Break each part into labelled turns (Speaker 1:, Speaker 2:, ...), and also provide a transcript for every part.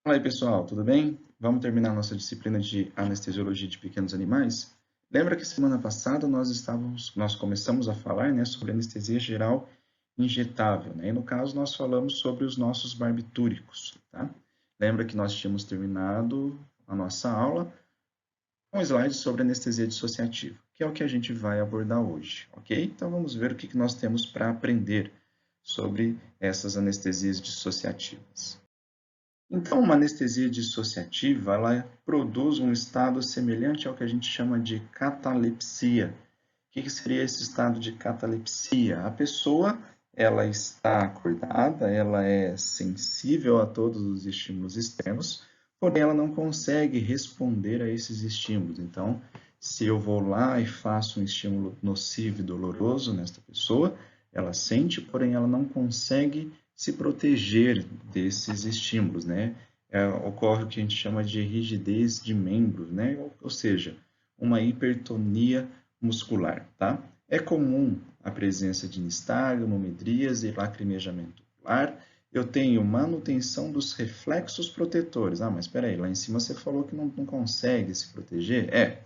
Speaker 1: Fala aí, pessoal, tudo bem? Vamos terminar nossa disciplina de anestesiologia de pequenos animais? Lembra que semana passada nós começamos a falar, né, sobre anestesia geral injetável, né? E no caso nós falamos sobre os nossos barbitúricos, tá? Lembra que nós tínhamos terminado a nossa aula com um slide sobre anestesia dissociativa, que é o que a gente vai abordar hoje, ok? Então vamos ver o que nós temos para aprender sobre essas anestesias dissociativas. Então, uma anestesia dissociativa, ela produz um estado semelhante ao que a gente chama de catalepsia. O que seria esse estado de catalepsia? A pessoa, ela está acordada, ela é sensível a todos os estímulos externos, porém ela não consegue responder a esses estímulos. Então, se eu vou lá e faço um estímulo nocivo e doloroso nesta pessoa, ela sente, porém ela não consegue se proteger desses estímulos, né? Ocorre o que a gente chama de rigidez de membros, né? Ou seja, uma hipertonia muscular, tá? É comum a presença de nistagmo, hemidríase e lacrimejamento ocular. Eu tenho manutenção dos reflexos protetores. Ah, mas espera aí, lá em cima você falou que não consegue se proteger?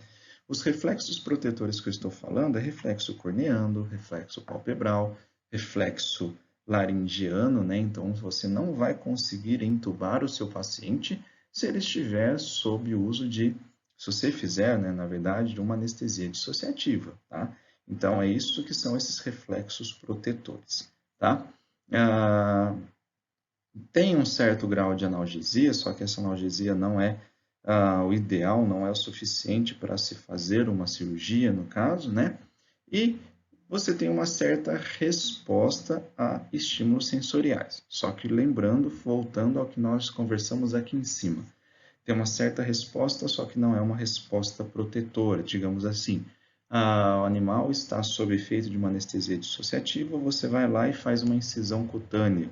Speaker 1: Os reflexos protetores que eu estou falando é reflexo corneando, reflexo palpebral, reflexo laringiano, né? Então, você não vai conseguir entubar o seu paciente se ele estiver sob o uso de, se você fizer, né, na verdade, de uma anestesia dissociativa, tá? Então, é isso que são esses reflexos protetores, tá? Ah, tem um certo grau de analgesia, só que essa analgesia não é o ideal, não é o suficiente para se fazer uma cirurgia, no caso, né? E você tem uma certa resposta a estímulos sensoriais. Só que lembrando, voltando ao que nós conversamos aqui em cima, tem uma certa resposta, só que não é uma resposta protetora, digamos assim. O animal está sob efeito de uma anestesia dissociativa, você vai lá e faz uma incisão cutânea.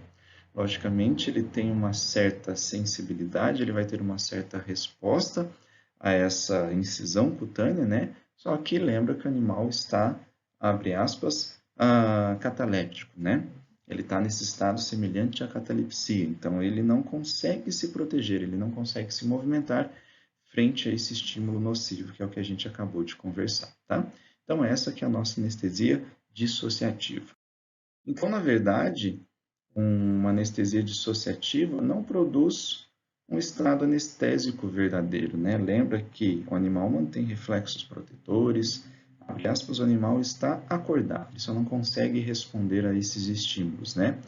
Speaker 1: Logicamente, ele tem uma certa sensibilidade, ele vai ter uma certa resposta a essa incisão cutânea, né? Só que lembra que o animal está, abre aspas, cataléptico, né? Ele está nesse estado semelhante à catalepsia, então ele não consegue se proteger, ele não consegue se movimentar frente a esse estímulo nocivo, que é o que a gente acabou de conversar, tá? Então, essa que é a nossa anestesia dissociativa. Então, na verdade, uma anestesia dissociativa não produz um estado anestésico verdadeiro, né? Lembra que o animal mantém reflexos protetores, abre aspas, o animal está acordado, ele só não consegue responder a esses estímulos, né?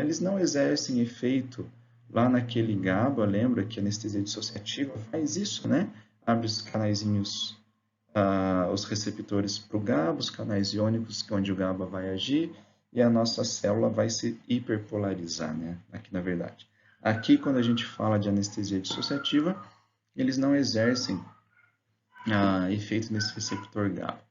Speaker 1: Eles não exercem efeito lá naquele GABA, lembra que a anestesia dissociativa faz isso, né? Abre os canaizinhos, os receptores para o GABA, os canais iônicos, onde o GABA vai agir, e a nossa célula vai se hiperpolarizar, né? Aqui na verdade. Aqui, quando a gente fala de anestesia dissociativa, eles não exercem efeito nesse receptor GABA.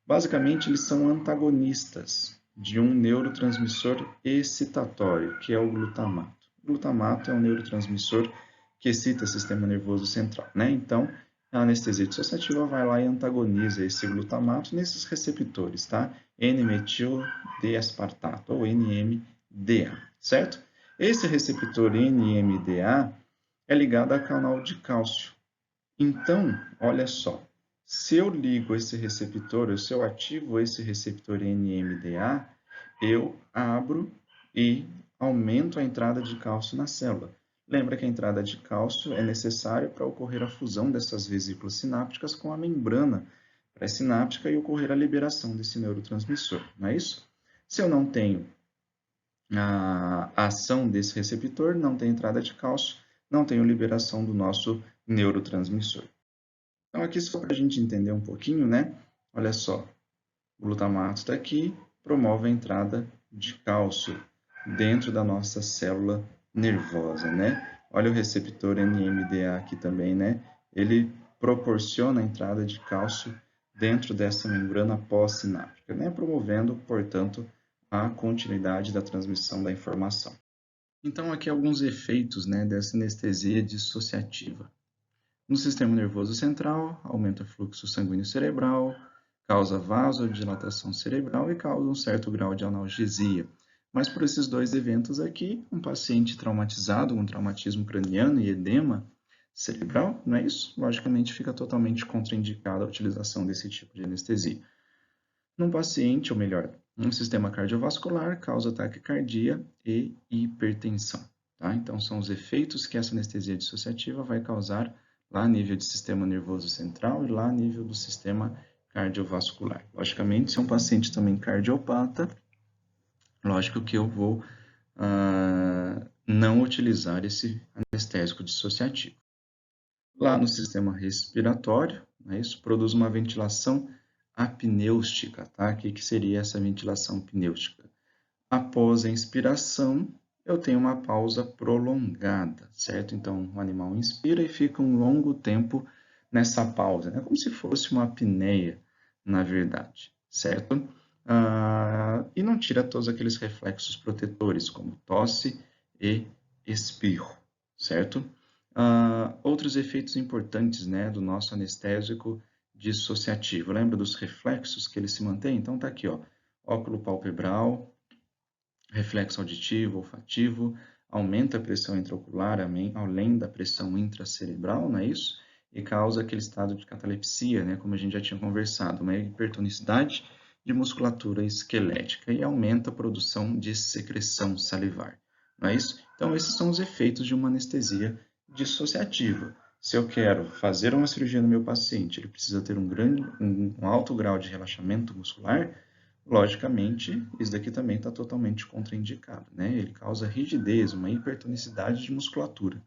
Speaker 1: Basicamente, eles são antagonistas de um neurotransmissor excitatório, que é o glutamato. O glutamato é um neurotransmissor que excita o sistema nervoso central, né? Então, a anestesia dissociativa vai lá e antagoniza esse glutamato nesses receptores, tá? N-metil-D-aspartato, ou NMDA, certo? Esse receptor NMDA é ligado ao canal de cálcio. Então, olha só, se eu ligo esse receptor, ou se eu ativo esse receptor NMDA, eu abro e aumento a entrada de cálcio na célula. Lembra que a entrada de cálcio é necessária para ocorrer a fusão dessas vesículas sinápticas com a membrana pré-sináptica e ocorrer a liberação desse neurotransmissor, não é isso? Se eu não tenho a ação desse receptor, não tem entrada de cálcio, não tenho liberação do nosso neurotransmissor. Então, aqui só para a gente entender um pouquinho, né? Olha só, o glutamato está aqui, promove a entrada de cálcio dentro da nossa célula nervosa, né? Olha o receptor NMDA aqui também, né? Ele proporciona a entrada de cálcio dentro dessa membrana pós-sináptica, né? Promovendo, portanto, a continuidade da transmissão da informação. Então, aqui alguns efeitos, né, dessa anestesia dissociativa. No sistema nervoso central, aumenta o fluxo sanguíneo cerebral, causa vasodilatação cerebral e causa um certo grau de analgesia. Mas por esses dois eventos aqui, um paciente traumatizado, um traumatismo craniano e edema cerebral, não é isso? Logicamente fica totalmente contraindicada a utilização desse tipo de anestesia. Num paciente, ou melhor, um sistema cardiovascular, causa taquicardia e hipertensão. Tá? Então, são os efeitos que essa anestesia dissociativa vai causar lá a nível do sistema nervoso central e lá a nível do sistema cardiovascular. Logicamente, se é um paciente também cardiopata, lógico que eu vou não utilizar esse anestésico dissociativo. Lá no sistema respiratório, né, isso produz uma ventilação apneustica, tá? O que seria essa ventilação apneustica? Após a inspiração, eu tenho uma pausa prolongada, certo? Então, o animal inspira e fica um longo tempo nessa pausa, né? Como se fosse uma apneia, na verdade, certo? E não tira todos aqueles reflexos protetores, como tosse e espirro, certo? Outros efeitos importantes, né, do nosso anestésico dissociativo. Lembra dos reflexos que ele se mantém? Então, tá aqui, ó, óculo palpebral, reflexo auditivo, olfativo, aumenta a pressão intraocular além da pressão intracerebral, não é isso? E causa aquele estado de catalepsia, né, como a gente já tinha conversado, uma hipertonicidade de musculatura esquelética e aumenta a produção de secreção salivar, não é isso? Então, esses são os efeitos de uma anestesia dissociativa. Se eu quero fazer uma cirurgia no meu paciente, ele precisa ter um alto grau de relaxamento muscular. Logicamente, isso daqui também está totalmente contraindicado, né? Ele causa rigidez, uma hipertonicidade de musculatura.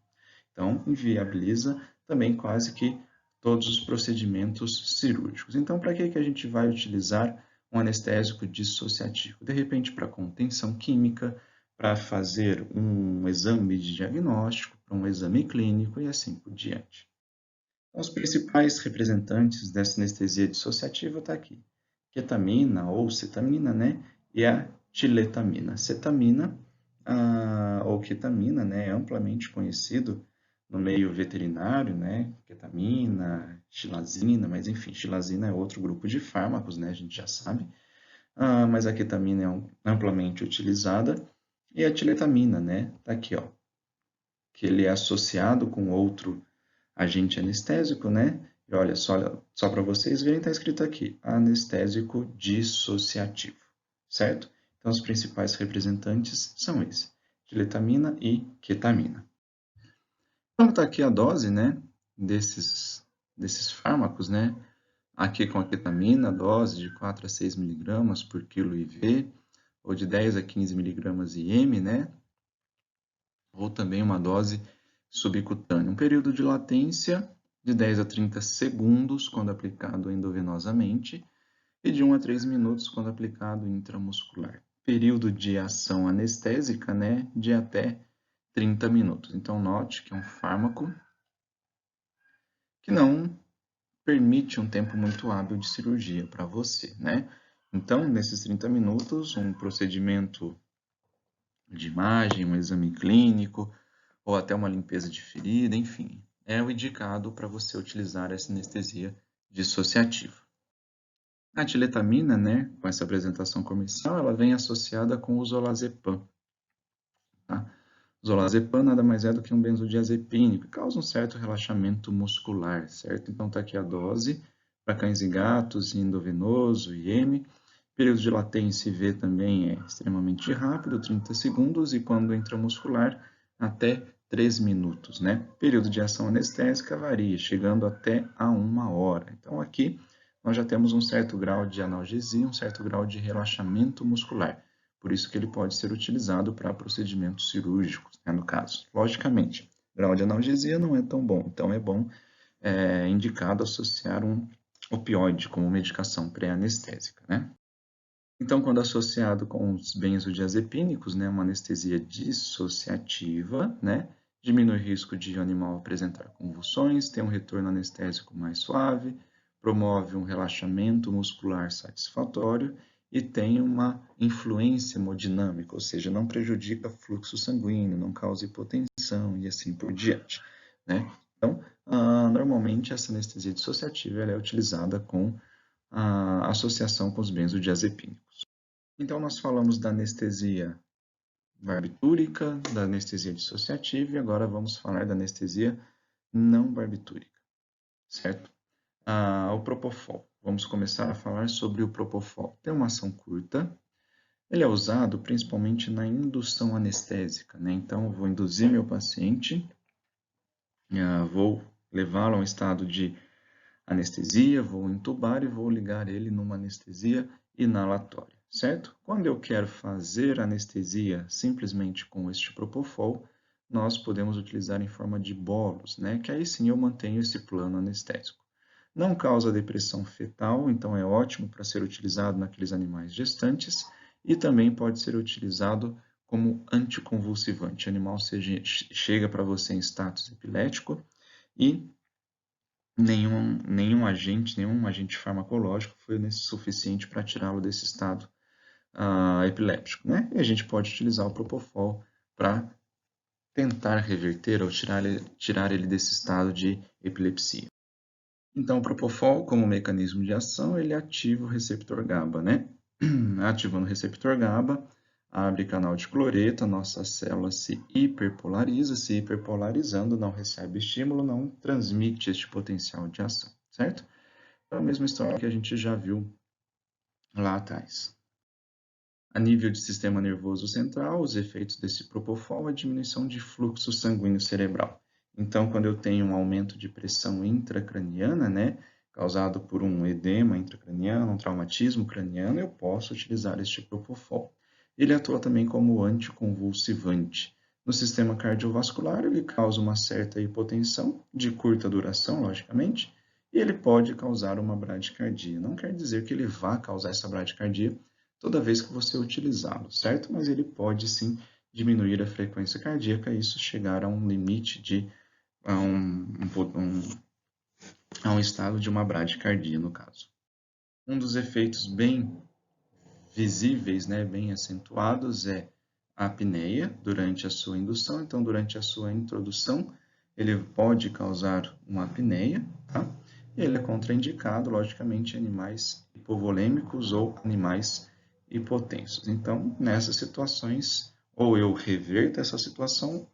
Speaker 1: Então, inviabiliza também quase que todos os procedimentos cirúrgicos. Então, para que a gente vai utilizar um anestésico dissociativo? De repente, para contenção química, para fazer um exame de diagnóstico, para um exame clínico e assim por diante. Então, os principais representantes dessa anestesia dissociativa está aqui. Ketamina ou cetamina, né? E a tiletamina. Cetamina ou ketamina, né? É amplamente conhecido no meio veterinário, né? Ketamina, xilazina, mas enfim, xilazina é outro grupo de fármacos, né? A gente já sabe. Mas a ketamina é amplamente utilizada. E a tiletamina, né? Tá aqui, ó. Que ele é associado com outro agente anestésico, né? E olha só para vocês verem, está escrito aqui, anestésico dissociativo, certo? Então, os principais representantes são esses, diletamina e ketamina. Então, está aqui a dose, né, desses fármacos, né? Aqui com a ketamina, dose de 4 a 6 miligramas por quilo IV, ou de 10 a 15 miligramas IM, né? Ou também uma dose subcutânea. Um período de latência de 10 a 30 segundos quando aplicado endovenosamente e de 1 a 3 minutos quando aplicado intramuscular. Período de ação anestésica, né, de até 30 minutos. Então, note que é um fármaco que não permite um tempo muito hábil de cirurgia para você, né? Então, nesses 30 minutos, um procedimento de imagem, um exame clínico, ou até uma limpeza de ferida, enfim, é o indicado para você utilizar essa anestesia dissociativa. A tiletamina, né, com essa apresentação comercial, ela vem associada com o zolazepam. Tá? Zolazepam nada mais é do que um benzodiazepínico, que causa um certo relaxamento muscular, certo? Então está aqui a dose para cães e gatos, endovenoso, IM. Período de latência IV também é extremamente rápido, 30 segundos, e quando intramuscular, até 3 minutos, né? Período de ação anestésica varia, chegando até a 1 hora. Então, aqui nós já temos um certo grau de analgesia, um certo grau de relaxamento muscular. Por isso que ele pode ser utilizado para procedimentos cirúrgicos, né, no caso. Logicamente, grau de analgesia não é tão bom, então é bom, indicado associar um opioide como medicação pré-anestésica, né? Então, quando associado com os benzodiazepínicos, né, uma anestesia dissociativa, né, diminui o risco de o animal apresentar convulsões, tem um retorno anestésico mais suave, promove um relaxamento muscular satisfatório e tem uma influência hemodinâmica, ou seja, não prejudica fluxo sanguíneo, não causa hipotensão e assim por diante, né? Então, normalmente essa anestesia dissociativa ela é utilizada com a associação com os benzodiazepínicos. Então, nós falamos da anestesia barbitúrica, da anestesia dissociativa e agora vamos falar da anestesia não barbitúrica, certo? O Propofol. Vamos começar a falar sobre o Propofol. Tem uma ação curta, ele é usado principalmente na indução anestésica, né? Então, eu vou induzir meu paciente, vou levá-lo a um estado de anestesia, vou entubar e vou ligar ele numa anestesia inalatória, certo? Quando eu quero fazer anestesia simplesmente com este Propofol, nós podemos utilizar em forma de bolos, né? Que aí sim eu mantenho esse plano anestésico. Não causa depressão fetal, então é ótimo para ser utilizado naqueles animais gestantes e também pode ser utilizado como anticonvulsivante. O animal chega para você em status epilético e nenhum agente farmacológico foi suficiente para tirá-lo desse estado epiléptico, né? E a gente pode utilizar o Propofol para tentar reverter ou tirar ele desse estado de epilepsia. Então, o Propofol, como mecanismo de ação, ele ativa o receptor GABA, né? Ativando o receptor GABA, abre canal de cloreto, a nossa célula se hiperpolarizando, não recebe estímulo, não transmite este potencial de ação, certo? É a mesma história que a gente já viu lá atrás. A nível de sistema nervoso central, os efeitos desse Propofol é a diminuição de fluxo sanguíneo cerebral. Então, quando eu tenho um aumento de pressão intracraniana, né, causado por um edema intracraniano, um traumatismo craniano, eu posso utilizar este Propofol. Ele atua também como anticonvulsivante. No sistema cardiovascular, ele causa uma certa hipotensão, de curta duração, logicamente, e ele pode causar uma bradicardia. Não quer dizer que ele vá causar essa bradicardia toda vez que você utilizá-lo, certo? Mas ele pode sim diminuir a frequência cardíaca e isso chegar a um limite a um estado de uma bradicardia, no caso. Um dos efeitos bem visíveis, né, bem acentuados, é a apneia durante a sua indução. Então, durante a sua introdução, ele pode causar uma apneia, tá? E ele é contraindicado, logicamente, em animais hipovolêmicos ou animais hipotensos. Então, nessas situações, ou eu reverto essa situação,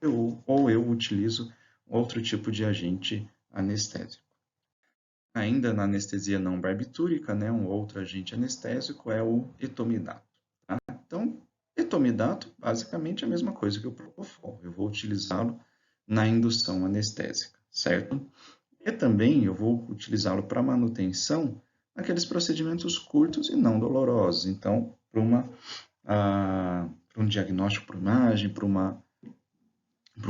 Speaker 1: ou eu utilizo outro tipo de agente anestésico. Ainda na anestesia não barbitúrica, né, um outro agente anestésico é o etomidato. Tá? Então, etomidato, basicamente é a mesma coisa que o Propofol. Eu vou utilizá-lo na indução anestésica, certo? E também eu vou utilizá-lo para manutenção naqueles procedimentos curtos e não dolorosos. Então, para um diagnóstico por imagem, para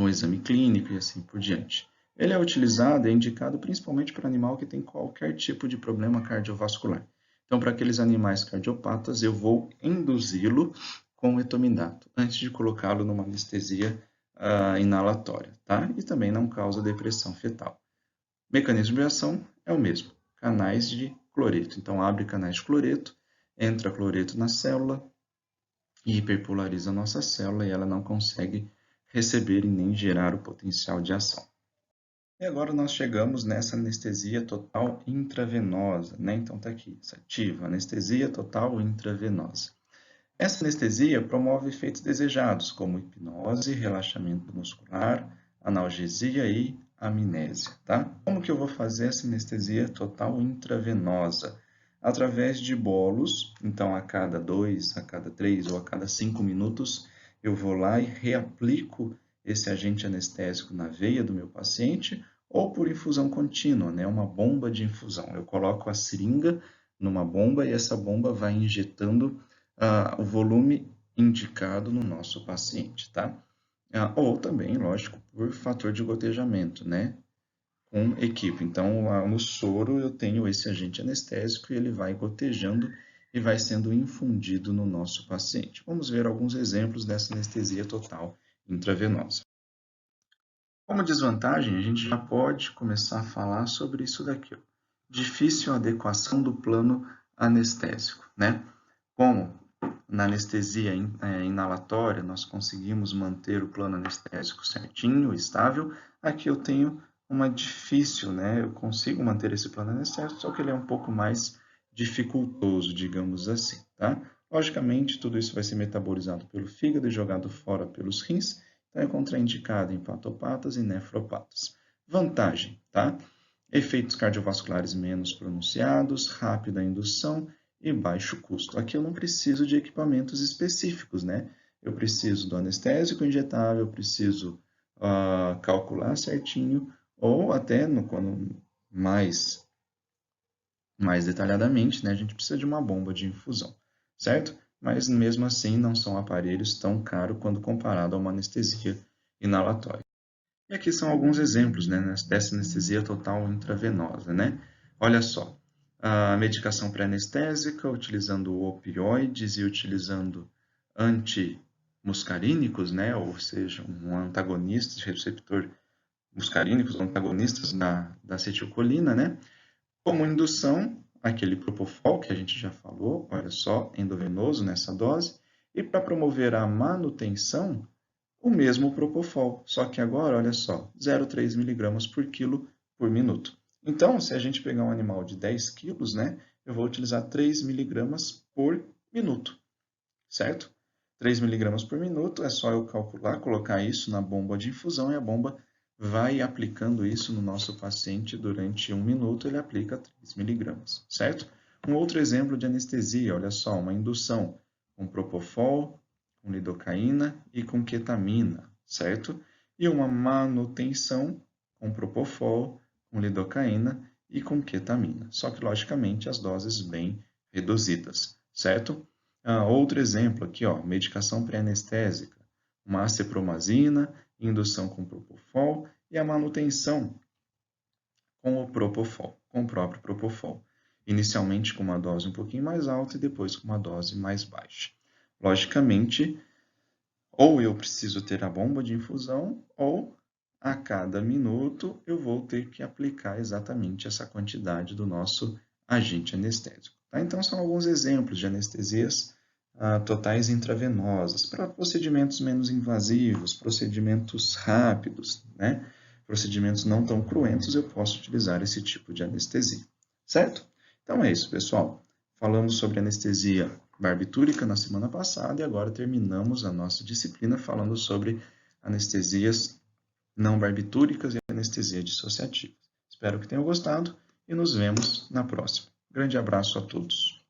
Speaker 1: um exame clínico e assim por diante. Ele é utilizado, é indicado principalmente para animal que tem qualquer tipo de problema cardiovascular. Então, para aqueles animais cardiopatas, eu vou induzi-lo com etomidato, antes de colocá-lo numa anestesia inalatória, tá? E também não causa depressão fetal. Mecanismo de ação é o mesmo, canais de cloreto. Então, abre canais de cloreto, entra cloreto na célula, e hiperpolariza a nossa célula e ela não consegue receber e nem gerar o potencial de ação. E agora nós chegamos nessa anestesia total intravenosa, né? Então tá aqui, ativa, anestesia total intravenosa. Essa anestesia promove efeitos desejados, como hipnose, relaxamento muscular, analgesia e amnésia, tá? Como que eu vou fazer essa anestesia total intravenosa? Através de bolos, então a cada 2, a cada 3 ou a cada 5 minutos, eu vou lá e reaplico esse agente anestésico na veia do meu paciente, ou por infusão contínua, né? Uma bomba de infusão. Eu coloco a seringa numa bomba e essa bomba vai injetando o volume indicado no nosso paciente, tá? Ou também, lógico, por fator de gotejamento, né? Com equipe. Então, no soro eu tenho esse agente anestésico e ele vai gotejando e vai sendo infundido no nosso paciente. Vamos ver alguns exemplos dessa anestesia total intravenosa. Como desvantagem, a gente já pode começar a falar sobre isso daqui. Ó. Difícil adequação do plano anestésico, né? Como na anestesia inalatória nós conseguimos manter o plano anestésico certinho, estável, aqui eu tenho uma difícil, né? Eu consigo manter esse plano anestésico, só que ele é um pouco mais dificultoso, digamos assim, tá? Logicamente, tudo isso vai ser metabolizado pelo fígado e jogado fora pelos rins, então é contraindicado em hepatopatas e nefropatas. Vantagem, tá? Efeitos cardiovasculares menos pronunciados, rápida indução e baixo custo. Aqui eu não preciso de equipamentos específicos, né? Eu preciso do anestésico injetável, eu preciso calcular certinho, ou até quando mais detalhadamente, né, a gente precisa de uma bomba de infusão, certo? Mas mesmo assim não são aparelhos tão caros quando comparado a uma anestesia inalatória. E aqui são alguns exemplos, né, dessa anestesia total intravenosa, né? Olha só, a medicação pré-anestésica utilizando opioides e utilizando antimuscarínicos, né, ou seja, um antagonista de receptor muscarínicos, antagonistas da acetilcolina, né? Como indução, aquele propofol que a gente já falou, olha só, endovenoso nessa dose, e para promover a manutenção, o mesmo propofol, só que agora, olha só, 0,3 mg por quilo por minuto. Então, se a gente pegar um animal de 10 quilos, né, eu vou utilizar 3 mg por minuto, certo? 3 mg por minuto, é só eu calcular, colocar isso na bomba de infusão e a bomba vai aplicando isso no nosso paciente durante 1 minuto, ele aplica 3 mg, certo? Um outro exemplo de anestesia, olha só, uma indução com propofol, com lidocaína e com ketamina, certo? E uma manutenção com propofol, com lidocaína e com ketamina. Só que, logicamente, as doses bem reduzidas, certo? Outro exemplo aqui, ó, medicação pré-anestésica, uma acepromazina, indução com propofol e a manutenção com o propofol, com o próprio propofol. Inicialmente com uma dose um pouquinho mais alta e depois com uma dose mais baixa. Logicamente, ou eu preciso ter a bomba de infusão, ou a cada minuto eu vou ter que aplicar exatamente essa quantidade do nosso agente anestésico. Tá? Então, são alguns exemplos de anestesias totais intravenosas, para procedimentos menos invasivos, procedimentos rápidos, né? Procedimentos não tão cruentos, eu posso utilizar esse tipo de anestesia, certo? Então é isso, pessoal. Falamos sobre anestesia barbitúrica na semana passada e agora terminamos a nossa disciplina falando sobre anestesias não barbitúricas e anestesia dissociativa. Espero que tenham gostado e nos vemos na próxima. Grande abraço a todos.